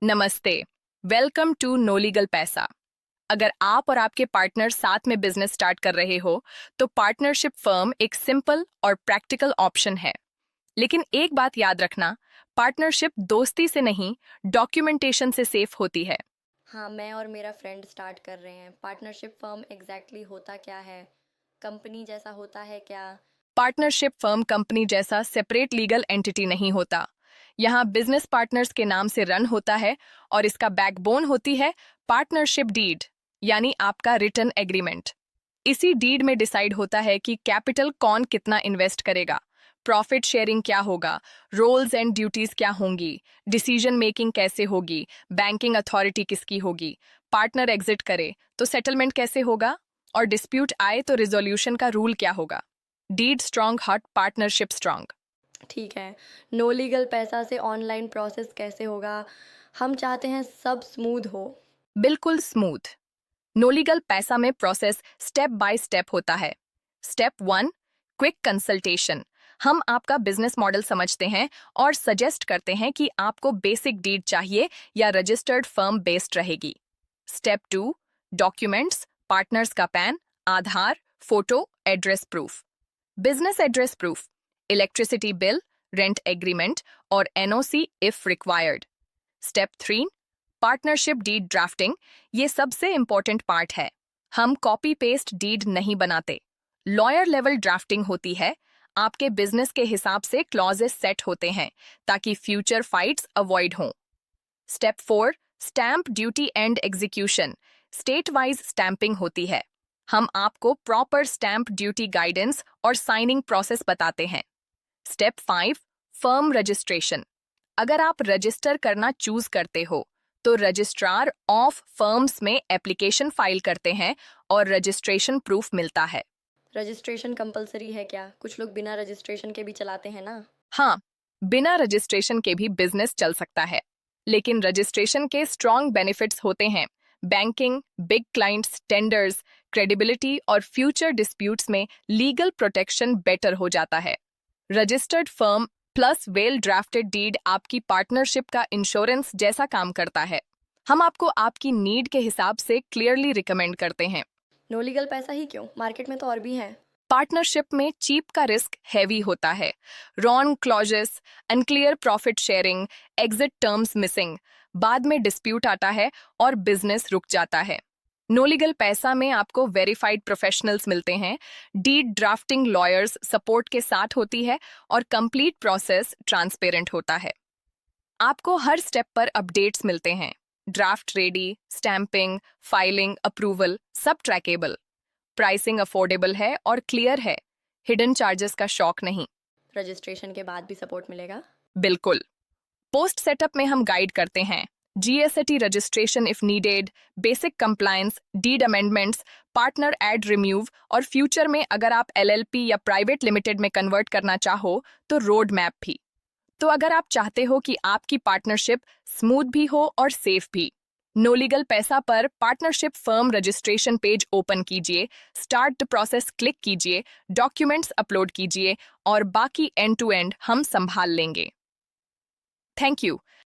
नमस्ते। Welcome to know legal पैसा। अगर आप और आपके पार्टनर साथ में बिजनेस स्टार्ट कर रहे हो तो पार्टनरशिप फर्म एक सिंपल और प्रैक्टिकल ऑप्शन है। लेकिन एक बात याद रखना, पार्टनरशिप दोस्ती से नहीं, डॉक्यूमेंटेशन से सेफ होती है। हाँ, मैं और मेरा फ्रेंड स्टार्ट कर रहे हैं। पार्टनरशिप फर्म एग्जैक्टली होता क्या है? कंपनी जैसा होता है क्या? पार्टनरशिप फर्म कंपनी जैसा सेपरेट लीगल एंटिटी नहीं होता। यहाँ बिजनेस पार्टनर्स के नाम से रन होता है और इसका बैकबोन होती है पार्टनरशिप डीड, यानी आपका रिटर्न एग्रीमेंट। इसी डीड में डिसाइड होता है कि कैपिटल कौन कितना इन्वेस्ट करेगा, प्रॉफिट शेयरिंग क्या होगा, रोल्स एंड ड्यूटीज क्या होंगी, डिसीजन मेकिंग कैसे होगी, बैंकिंग अथॉरिटी किसकी होगी, पार्टनर एग्जिट करे तो सेटलमेंट कैसे होगा, और डिस्प्यूट आए तो रिजोल्यूशन का रूल क्या होगा। डीड स्ट्रांग हट पार्टनरशिप स्ट्रांग। ठीक है। नो लीगल पैसा से ऑनलाइन प्रोसेस कैसे होगा? हम चाहते हैं सब स्मूथ हो। बिल्कुल स्मूथ। नो लीगल पैसा में प्रोसेस स्टेप बाय स्टेप होता है। Step 1, quick consultation. हम आपका बिजनेस मॉडल समझते हैं और सजेस्ट करते हैं कि आपको बेसिक डीड चाहिए या रजिस्टर्ड फर्म बेस्ड रहेगी। स्टेप 2, डॉक्यूमेंट्स, पार्टनर्स का PAN, Aadhaar, photo, address proof. Business address proof, electricity bill, rent agreement और NOC if required. Step 3, partnership deed drafting. ये सबसे इंपॉर्टेंट पार्ट है। हम कॉपी पेस्ट डीड नहीं बनाते, लॉयर लेवल ड्राफ्टिंग होती है। आपके बिजनेस के हिसाब से क्लॉजेस सेट होते हैं ताकि फ्यूचर फाइट्स अवॉइड हों। Step 4, stamp duty and execution. State wise stamping होती है। हम आपको प्रॉपर स्टैंप ड्यूटी गाइडेंस और साइनिंग प्रोसेस बताते हैं। Step 5, firm registration. अगर आप रजिस्टर करना चूज करते हो तो रजिस्ट्रार ऑफ फर्म्स में एप्लीकेशन फाइल करते हैं और रजिस्ट्रेशन प्रूफ मिलता है। रजिस्ट्रेशन कंपलसरी है क्या? कुछ लोग बिना रजिस्ट्रेशन के भी चलाते हैं ना। हाँ, बिना रजिस्ट्रेशन के भी बिजनेस चल सकता है, लेकिन रजिस्ट्रेशन के स्ट्रॉन्ग बेनिफिट्स होते हैं। Banking, big clients, tenders, credibility और फ्यूचर डिस्प्यूट्स में लीगल प्रोटेक्शन बेटर हो जाता है। Registered firm plus well drafted deed आपकी पार्टनरशिप का इंश्योरेंस जैसा काम करता है। हम आपको आपकी नीड के हिसाब से क्लियरली रिकमेंड करते हैं। नो लीगल पैसा ही क्यों? मार्केट में तो और भी है। पार्टनरशिप में चीप का रिस्क हैवी होता है। Wrong clauses, unclear profit sharing, exit terms missing, बाद में डिस्प्यूट आता है और बिजनेस रुक जाता है। नो लीगल पैसा में आपको वेरीफाइड प्रोफेशनल्स मिलते हैं, डीड ड्राफ्टिंग लॉयर्स सपोर्ट के साथ होती है और कंप्लीट प्रोसेस ट्रांसपेरेंट होता है। आपको हर स्टेप पर अपडेट्स मिलते हैं। Draft ready, stamping, filing, approval, सब ट्रैकेबल। प्राइसिंग अफोर्डेबल है और क्लियर है। हिडन चार्जेस का शौक नहीं। रजिस्ट्रेशन के बाद भी सपोर्ट मिलेगा? बिल्कुल। पोस्ट सेटअप में हम गाइड करते हैं। GST registration if needed, basic compliance, deed amendments, partner add remove और फ्यूचर में अगर आप एलएलपी या प्राइवेट लिमिटेड में कन्वर्ट करना चाहो तो रोड मैप भी। तो अगर आप चाहते हो कि आपकी पार्टनरशिप स्मूथ भी हो और सेफ भी, नो लीगल पैसा पर partnership firm registration page open कीजिए, स्टार्ट द प्रोसेस क्लिक कीजिए, डॉक्यूमेंट्स अपलोड कीजिए और बाकी एंड टू एंड हम संभाल लेंगे। Thank you.